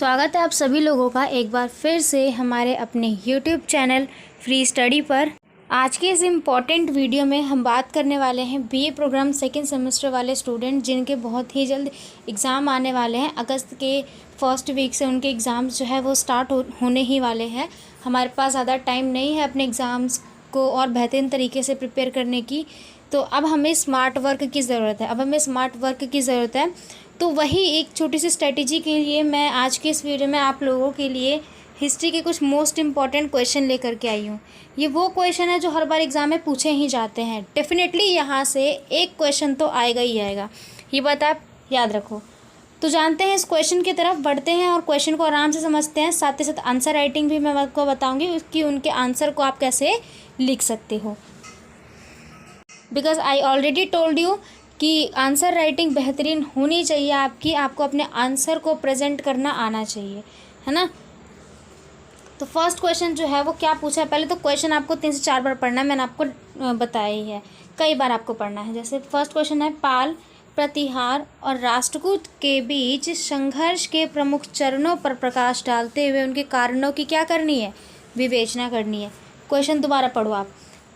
स्वागत है आप सभी लोगों का एक बार फिर से हमारे अपने YouTube चैनल फ्री स्टडी पर। आज के इस इम्पॉर्टेंट वीडियो में हम बात करने वाले हैं बीए प्रोग्राम सेकंड सेमेस्टर वाले स्टूडेंट जिनके बहुत ही जल्द एग्ज़ाम आने वाले हैं। अगस्त के फर्स्ट वीक से उनके एग्ज़ाम्स जो है वो स्टार्ट होने ही वाले हैं। हमारे पास ज़्यादा टाइम नहीं है अपने एग्ज़ाम्स को और बेहतरीन तरीके से प्रिपेयर करने की, तो अब हमें स्मार्ट वर्क की ज़रूरत है। तो वही एक छोटी सी स्ट्रेटजी के लिए मैं आज के इस वीडियो में आप लोगों के लिए हिस्ट्री के कुछ मोस्ट इम्पॉर्टेंट क्वेश्चन लेकर के आई हूँ। ये वो क्वेश्चन है जो हर बार एग्ज़ाम में पूछे ही जाते हैं। डेफिनेटली यहाँ से एक क्वेश्चन तो आएगा ही आएगा, ये बात आप याद रखो। तो जानते हैं इस क्वेश्चन की तरफ बढ़ते हैं और क्वेश्चन को आराम से समझते हैं। साथ ही साथ आंसर राइटिंग भी मैं आपको बताऊँगी कि उनके आंसर को आप कैसे लिख सकते हो। Because I already told you कि आंसर राइटिंग बेहतरीन होनी चाहिए आपको अपने आंसर को प्रेजेंट करना आना चाहिए, है ना। तो फर्स्ट क्वेश्चन जो है वो क्या पूछा है, पहले तो क्वेश्चन आपको 3 से 4 बार पढ़ना है, मैंने आपको बताया ही है, कई बार आपको पढ़ना है। जैसे फर्स्ट क्वेश्चन है, पाल, प्रतिहार और राष्ट्रकूट के बीच संघर्ष के प्रमुख चरणों पर प्रकाश डालते हुए उनके कारणों की क्या करनी है, विवेचना करनी है। क्वेश्चन दोबारा पढ़ो आप।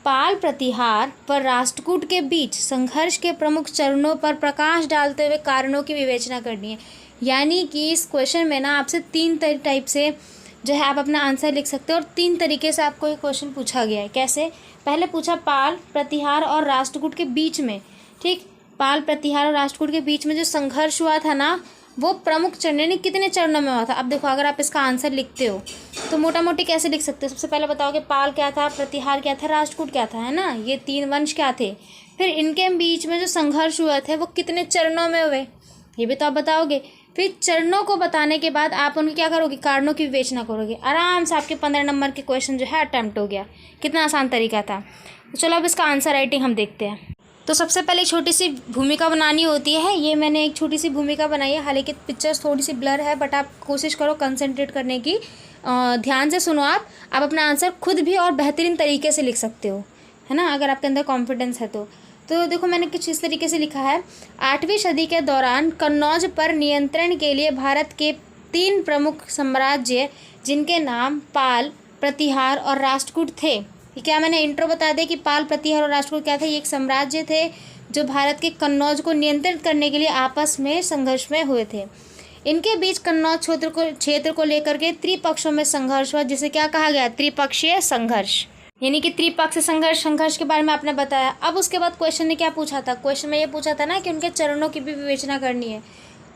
पाल, प्रतिहार व राष्ट्रकूट के बीच संघर्ष के प्रमुख चरणों पर प्रकाश डालते हुए कारणों की विवेचना करनी है। यानी कि इस क्वेश्चन में ना आपसे 3 टाइप से जो है आप अपना आंसर लिख सकते हो और 3 तरीके से आपको ये क्वेश्चन पूछा गया है। कैसे? पहले पूछा पाल, प्रतिहार और राष्ट्रकूट के बीच में, ठीक, पाल, प्रतिहार और राष्ट्रकूट के बीच में जो संघर्ष हुआ था ना, वो प्रमुख चरण यानी कितने चरणों में हुआ था। अब देखो, अगर आप इसका आंसर लिखते हो तो मोटा मोटी कैसे लिख सकते हो। सबसे पहले बताओगे पाल क्या था, प्रतिहार क्या था, राष्ट्रकूट क्या था, है ना। ये 3 वंश क्या थे। फिर इनके बीच में जो संघर्ष हुआ थे वो कितने चरणों में हुए, ये भी तो आप बताओगे। फिर चरणों को बताने के बाद आप उनके क्या करोगे, कारणों की विवेचना करोगे। आराम से आपके 15 नंबर के क्वेश्चन जो है अटेम्प्ट हो गया। कितना आसान तरीका था। तो चलो अब इसका आंसर राइटिंग हम देखते हैं। तो सबसे पहले छोटी सी भूमिका बनानी होती है। ये मैंने एक छोटी सी भूमिका बनाई है, हालांकि पिक्चर्स थोड़ी सी ब्लर है, बट आप कोशिश करो कंसंट्रेट करने की। ध्यान से सुनो आप अपना आंसर खुद भी और बेहतरीन तरीके से लिख सकते हो, है ना, अगर आपके अंदर कॉन्फिडेंस है तो देखो मैंने कुछ इस तरीके से लिखा है। 8वीं सदी के दौरान कन्नौज पर नियंत्रण के लिए भारत के 3 प्रमुख साम्राज्य जिनके नाम पाल, प्रतिहार और राष्ट्रकूट थे। क्या मैंने इंट्रो बता दिया कि पाल, प्रतिहार और राष्ट्रकूट क्या थे। ये एक साम्राज्य थे जो भारत के कन्नौज को नियंत्रित करने के लिए आपस में संघर्ष में हुए थे। इनके बीच कन्नौज क्षेत्र को लेकर के त्रिपक्षों में संघर्ष हुआ, जिसे क्या कहा गया, त्रिपक्षीय संघर्ष। यानी कि त्रिपक्षीय संघर्ष के बारे में आपने बताया। अब उसके बाद क्वेश्चन ने क्या पूछा था, क्वेश्चन में ये पूछा था ना कि उनके चरणों की भी विवेचना करनी है।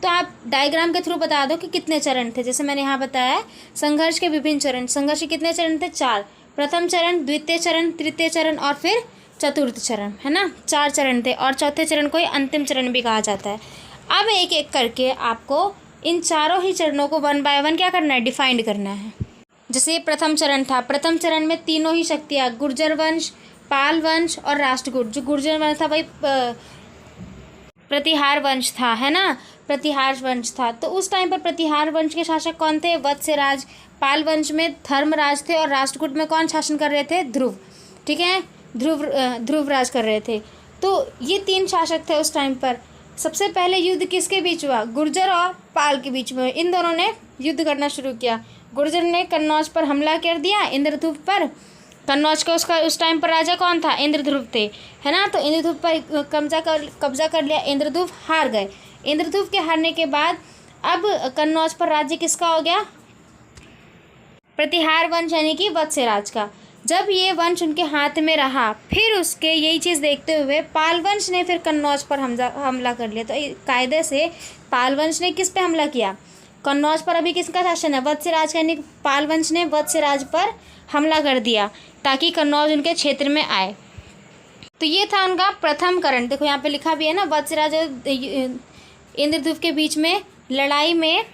तो आप डायग्राम के थ्रू बता दो कि कितने चरण थे। जैसे मैंने यहाँ बताया संघर्ष के विभिन्न चरण। संघर्ष के कितने चरण थे, 4। प्रथम चरण, द्वितीय चरण, तृतीय चरण और फिर चतुर्थ चरण, है ना। 4 चरण थे और चौथे चरण को ही अंतिम चरण भी कहा जाता है। अब एक एक करके आपको इन चारों ही चरणों को 1 बाय 1 क्या करना है, डिफाइंड करना है। जैसे प्रथम चरण था, प्रथम चरण में तीनों ही शक्तियाँ, गुर्जर वंश, पाल वंश और राष्ट्रकूट। जो गुर्जर वंश था भाई प्रतिहार वंश था, है ना, प्रतिहार वंश था। तो उस टाइम पर प्रतिहार वंश के शासक कौन थे, वत्सराज। पाल वंश में धर्मराज थे और राष्ट्रकूट में कौन शासन कर रहे थे, ध्रुव, ठीक है, ध्रुवराज कर रहे थे। तो ये 3 शासक थे उस टाइम पर। सबसे पहले युद्ध किसके बीच हुआ, गुर्जर और पाल के बीच में। इन दोनों ने युद्ध करना शुरू किया। गुर्जर ने कन्नौज पर हमला कर दिया, इंद्रध्रुव पर। कन्नौज का उस टाइम पर राजा कौन था, इंद्रध्रुव थे, है ना। तो इंद्रध्रुव पर कब्जा कर लिया, इंद्रध्रुव हार गए। इंद्रध्रुव के हारने के बाद अब कन्नौज पर राज्य किसका हो गया, प्रतिहार वंश यानी कि वत्सराज का। जब ये वंश उनके हाथ में रहा, फिर उसके यही चीज़ देखते हुए पाल वंश ने फिर कन्नौज पर हमला कर लिया। तो कायदे से पाल वंश ने किस पे हमला किया, कन्नौज पर। अभी किसका शासन है, वत्सराज का, यानी पाल वंश ने वत्सराज पर हमला कर दिया ताकि कन्नौज उनके क्षेत्र में आए। तो ये था उनका प्रथम करण। देखो यहाँ पे लिखा भी है ना, वत्सराज और इंद्रध्रुव के बीच में लड़ाई में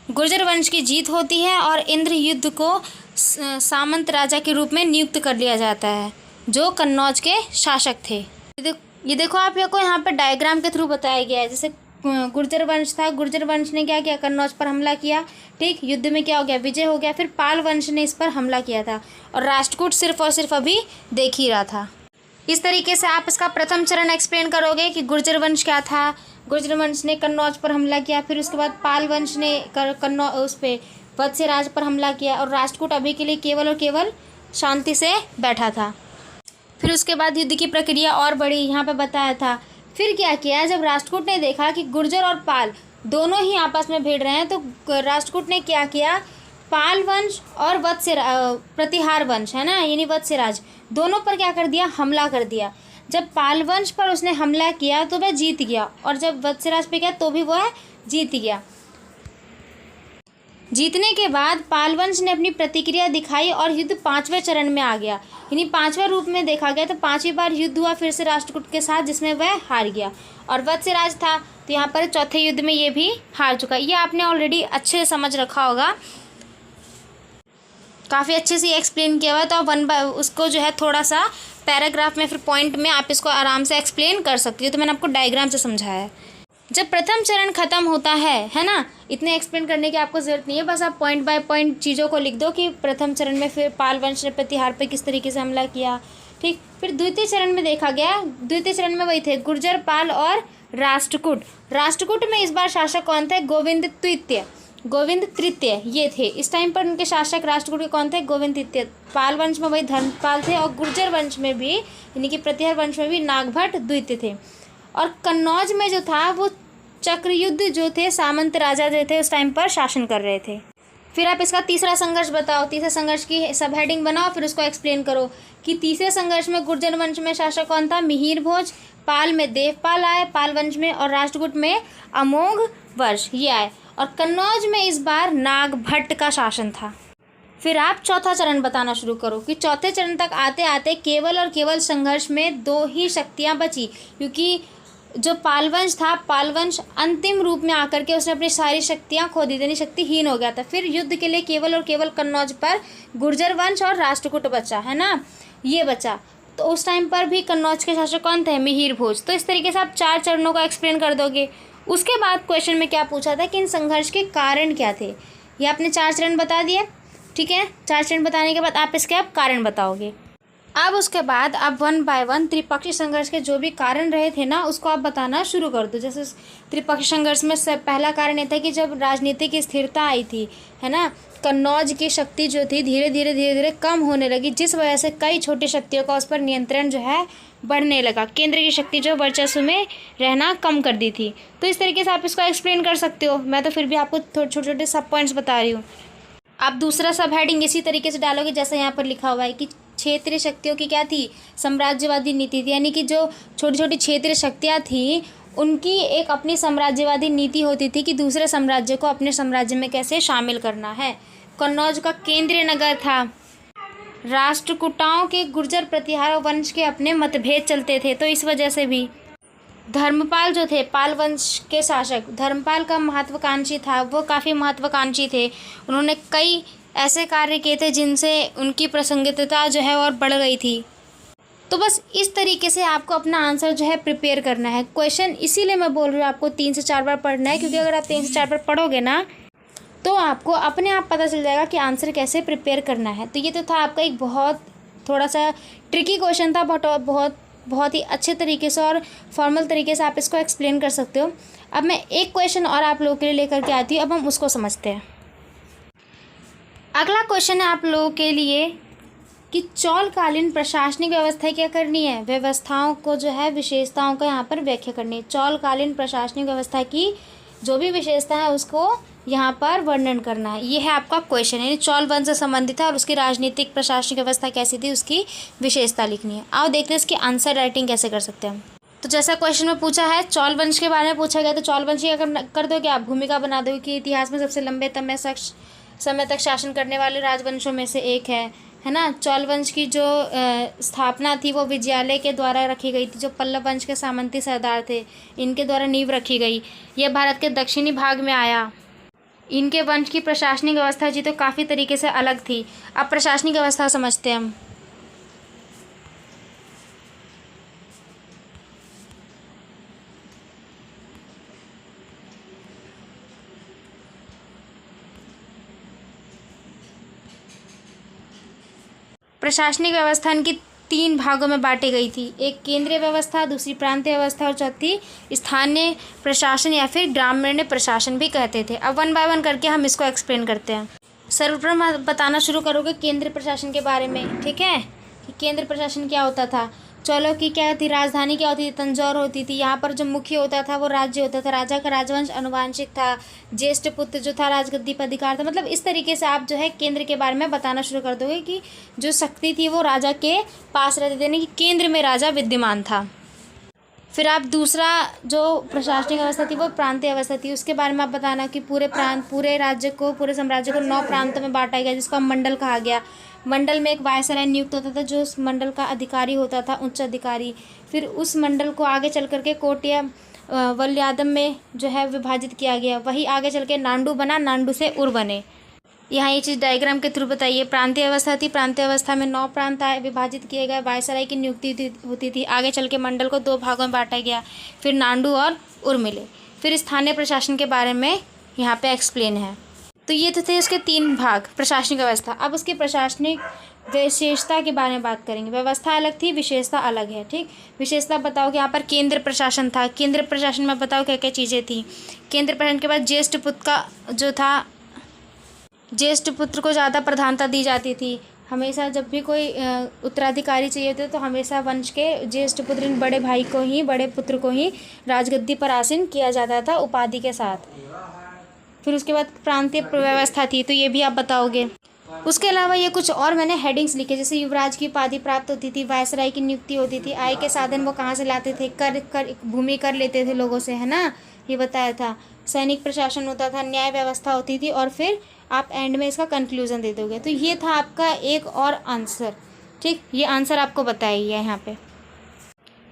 गुर्जर वंश की जीत होती है और इंद्र युद्ध को सामंत राजा के रूप में नियुक्त कर लिया जाता है जो कन्नौज के शासक थे। ये देखो आप को यहाँ पर डायग्राम के थ्रू बताया गया है। जैसे गुर्जर वंश था, गुर्जर वंश ने क्या किया, कन्नौज पर हमला किया। ठीक, युद्ध में क्या हो गया, विजय हो गया। फिर पाल वंश ने इस पर हमला किया था और राष्ट्रकूट सिर्फ और सिर्फ अभी देख ही रहा था। इस तरीके से आप इसका प्रथम चरण एक्सप्लेन करोगे कि गुर्जर वंश क्या था, गुर्जर वंश ने कन्नौज पर हमला किया, फिर उसके बाद पाल वंश ने उस पर वत्स्यराज पर हमला किया और राष्ट्रकूट अभी के लिए केवल और केवल शांति से बैठा था। फिर उसके बाद युद्ध की प्रक्रिया और बढ़ी, यहाँ पे बताया था। फिर क्या किया, जब राष्ट्रकूट ने देखा कि गुर्जर और पाल दोनों ही आपस में भिड़ रहे हैं तो राष्ट्रकूट ने क्या किया, पाल वंश और प्रतिहार वंश है ना, यानी वत्स्यराज, दोनों पर क्या कर दिया, हमला कर दिया। जब पाल वंश पर उसने हमला किया तो वह जीत गया और जब वत्स्यराज पे किया तो भी वह जीत गया। जीतने के बाद पाल वंश ने अपनी प्रतिक्रिया दिखाई और युद्ध 5वें चरण में आ गया, यानी 5वें रूप में देखा गया। तो 5वीं बार युद्ध हुआ फिर से राष्ट्रकूट के साथ, जिसमें वह हार गया। और वत्स्यराज था तो यहाँ पर चौथे युद्ध में ये भी हार चुका। ये आपने ऑलरेडी अच्छे से समझ रखा होगा, काफ़ी अच्छे से एक्सप्लेन किया हुआ। तो वन बाय उसको जो है थोड़ा सा पैराग्राफ में फिर पॉइंट में आप इसको आराम से एक्सप्लेन कर सकती हो। तो मैंने आपको डायग्राम से समझाया है। जब प्रथम चरण खत्म होता है ना, इतने एक्सप्लेन करने की आपको ज़रूरत नहीं है, बस आप पॉइंट बाय पॉइंट चीज़ों को लिख दो कि प्रथम चरण में फिर पाल वंश ने प्रतिहार पे किस तरीके से हमला किया। ठीक, फिर द्वितीय चरण में देखा गया, द्वितीय चरण में वही थे गुर्जर, पाल और राष्ट्रकूट। राष्ट्रकूट में इस बार शासक कौन थे, गोविंद तृतीय ये थे। इस टाइम पर उनके शासक राष्ट्रकूट के कौन थे, गोविंद तृतीय। पाल वंश में वही धर्मपाल थे और गुर्जर वंश में भी यानी कि प्रतिहार वंश में भी नागभट्ट द्वितीय थे। और कन्नौज में जो था वो चक्रयुद्ध जो थे, सामंत राजा जो थे उस टाइम पर शासन कर रहे थे। फिर आप इसका तीसरा संघर्ष बताओ, तीसरे संघर्ष की सब हेडिंग बनाओ, फिर उसको एक्सप्लेन करो कि तीसरे संघर्ष में गुर्जर वंश में शासक कौन था, मिहिर भोज, पाल में देवपाल आए पाल वंश में, और राष्ट्रकूट में अमोघ वर्ष ये आए, और कन्नौज में इस बार नागभट्ट का शासन था। फिर आप चौथा चरण बताना शुरू करो कि चौथे चरण तक आते आते केवल और केवल संघर्ष में 2 ही शक्तियाँ बची, क्योंकि जो पालवंश था, पालवंश अंतिम रूप में आकर के उसने अपनी सारी शक्तियां खो दी, यानी शक्तिहीन हो गया था। फिर युद्ध के लिए केवल और केवल कन्नौज पर गुर्जर वंश और राष्ट्रकूट बचा है ना, ये बचा। तो उस टाइम पर भी कन्नौज के शासक कौन थे, मिहिर भोज। तो इस तरीके से आप 4 चरणों को एक्सप्लेन कर दोगे। उसके बाद क्वेश्चन में क्या पूछा था कि इन संघर्ष के कारण क्या थे, ये आपने 4 चरण बता दिए। ठीक है, 4 चरण बताने के बाद आप इसके अब कारण बताओगे। अब उसके बाद आप 1 बाय 1 त्रिपक्षीय संघर्ष के जो भी कारण रहे थे ना, उसको आप बताना शुरू कर दो। जैसे त्रिपक्षीय संघर्ष में पहला कारण ये था कि जब राजनीतिक स्थिरता आई थी, है ना, कन्नौज की शक्ति जो थी धीरे धीरे कम होने लगी, जिस वजह से कई छोटी शक्तियों का उस पर नियंत्रण जो है बढ़ने लगा। केंद्र की शक्ति जो वर्चस्व में रहना कम कर दी थी। तो इस तरीके से आप इसको एक्सप्लेन कर सकते हो। मैं तो फिर भी आपको छोटे छोटे सब पॉइंट्स बता रही हूँ। आप दूसरा सब हेडिंग इसी तरीके से डालोगे जैसा यहाँ पर लिखा हुआ है कि क्षेत्रीय शक्तियों की क्या थी, साम्राज्यवादी नीति थी, यानी कि जो छोटी छोटी क्षेत्रीय शक्तियाँ थी उनकी एक अपनी साम्राज्यवादी नीति होती थी कि दूसरे साम्राज्य को अपने साम्राज्य में कैसे शामिल करना है। कन्नौज का केंद्रीय नगर था। राष्ट्रकूटाओं के गुर्जर प्रतिहार वंश के अपने मतभेद चलते थे, तो इस वजह से भी धर्मपाल जो थे, पाल वंश के शासक, धर्मपाल का महत्वाकांक्षी था, वो काफ़ी महत्वाकांक्षी थे। उन्होंने कई ऐसे कार्य किए थे जिनसे उनकी प्रासंगिकता जो है और बढ़ गई थी। तो बस इस तरीके से आपको अपना आंसर जो है प्रिपेयर करना है। क्वेश्चन इसीलिए मैं बोल रही हूँ आपको 3 से 4 बार पढ़ना है, क्योंकि अगर आप 3 से 4 बार पढ़ोगे ना तो आपको अपने आप पता चल जाएगा कि आंसर कैसे प्रिपेयर करना है। तो ये तो था आपका एक बहुत थोड़ा सा ट्रिकी क्वेश्चन था, बट बहुत ही अच्छे तरीके से और फॉर्मल तरीके से आप इसको एक्सप्लेन कर सकते हो। अब मैं एक क्वेश्चन और आप लोगों के लिए लेकर के आती हूँ, अब हम उसको समझते हैं। अगला क्वेश्चन है आप लोगों के लिए कि चौलकालीन प्रशासनिक व्यवस्था क्या करनी है, व्यवस्थाओं को जो है विशेषताओं को यहाँ पर व्याख्या करनी है। चौलकालीन प्रशासनिक व्यवस्था की जो भी विशेषता है उसको यहाँ पर वर्णन करना है। ये है आपका क्वेश्चन, यानी चौल वंश से संबंधित है और उसकी राजनीतिक प्रशासनिक व्यवस्था कैसी थी उसकी विशेषता लिखनी है। आओ देखते हैं इसकी आंसर राइटिंग कैसे कर सकते हैं हम। तो जैसा क्वेश्चन में पूछा है चौल वंश के बारे में पूछा गया, तो चौल वंश ही अगर कर दोगे आप भूमिका बना दोगे कि इतिहास में सबसे लंबे समय तक शासन करने वाले राजवंशों में से एक है ना। चौल वंश की जो स्थापना थी वो विजयालय के द्वारा रखी गई थी, जो पल्लव वंश के सामंती सरदार थे इनके द्वारा नींव रखी गई। यह भारत के दक्षिणी भाग में आया। इनके वंश की प्रशासनिक व्यवस्था जी तो काफ़ी तरीके से अलग थी। अब प्रशासनिक व्यवस्था समझते हैं हम। प्रशासनिक व्यवस्था इनकी 3 भागों में बांटी गई थी। एक केंद्रीय व्यवस्था, दूसरी प्रांतीय व्यवस्था और चौथी स्थानीय प्रशासन या फिर ग्रामीण प्रशासन भी कहते थे। अब 1 बाय 1 करके हम इसको एक्सप्लेन करते हैं। सर्वप्रथम बताना शुरू करोगे केंद्रीय प्रशासन के बारे में, ठीक है, कि केंद्र प्रशासन क्या होता था। चलो की क्या थी, राजधानी क्या होती थी, तंजौर होती थी। यहाँ पर जो मुख्य होता था वो राज्य होता था, राजा का राजवंश अनुवांशिक था, ज्येष्ठ पुत्र जो था राजगद्दी पर अधिकार था। मतलब इस तरीके से आप जो है केंद्र के बारे में बताना शुरू कर दोगे कि जो शक्ति थी वो राजा के पास रहती थी, यानी कि केंद्र में राजा विद्यमान था। फिर आप दूसरा जो प्रशासनिक व्यवस्था थी वो प्रांतीय व्यवस्था थी, उसके बारे में आप बताना कि पूरे राज्य को, पूरे साम्राज्य को 9 प्रांतों में बांटा गया, जिसको मंडल कहा गया। मंडल में एक वायसराय नियुक्त होता था जो उस मंडल का अधिकारी होता था, उच्च अधिकारी। फिर उस मंडल को आगे चल करके कोट या वलयादम में जो है विभाजित किया गया। वही आगे चल के नांडू बना, नांडू से उर बने। यहाँ ये चीज़ डायग्राम के थ्रू बताइए। प्रांतीय अवस्था थी, प्रांतीय अवस्था में 9 प्रांत आए, विभाजित किए गए, वायसराय की नियुक्ति होती थी। आगे चल के मंडल को 2 भागों में बांटा गया, फिर नांडू और उर मिले। फिर स्थानीय प्रशासन के बारे में यहाँ पे एक्सप्लेन है। तो ये तो थे उसके 3 भाग, प्रशासनिक व्यवस्था। अब उसकी प्रशासनिक विशेषता के बारे में बात करेंगे। व्यवस्था अलग थी, विशेषता अलग है, ठीक। विशेषता बताओ कि यहाँ पर केंद्र प्रशासन था। केंद्र प्रशासन में बताओ क्या क्या चीज़ें थी। केंद्र प्रशासन के बाद ज्येष्ठ पुत्र का जो था, ज्येष्ठ पुत्र को ज़्यादा प्रधानता दी जाती थी। हमेशा जब भी कोई उत्तराधिकारी चाहिए होते तो हमेशा वंश के ज्येष्ठ पुत्र, बड़े भाई को ही, बड़े पुत्र को ही राजगद्दी पर आसीन किया जाता था उपाधि के साथ। फिर उसके बाद प्रांतीय व्यवस्था थी, तो ये भी आप बताओगे। उसके अलावा ये कुछ और मैंने हेडिंग्स लिखे, जैसे युवराज की उपाधि प्राप्त होती थी, वायसराय की नियुक्ति होती थी, आय के साधन वो कहाँ से लाते थे, कर भूमि कर लेते थे लोगों से, है ना, ये बताया था। सैनिक प्रशासन होता था, न्याय व्यवस्था होती थी, और फिर आप एंड में इसका कंक्लूजन दे दोगे। तो ये था आपका एक और आंसर, ठीक। ये आंसर आपको बताइए यहाँ पे।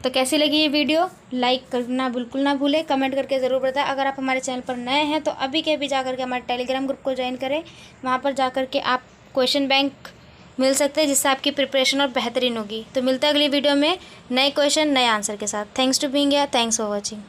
तो कैसी लगी ये वीडियो, लाइक करना बिल्कुल ना भूलें, कमेंट करके ज़रूर बताएं। अगर आप हमारे चैनल पर नए हैं तो अभी के अभी जाकर के हमारे टेलीग्राम ग्रुप को ज्वाइन करें। वहाँ पर जाकर के आप क्वेश्चन बैंक मिल सकते हैं, जिससे आपकी प्रिपरेशन और बेहतरीन होगी। तो मिलता है अगली वीडियो में नए क्वेश्चन, नए आंसर के साथ। Thanks to being here, thanks for watching.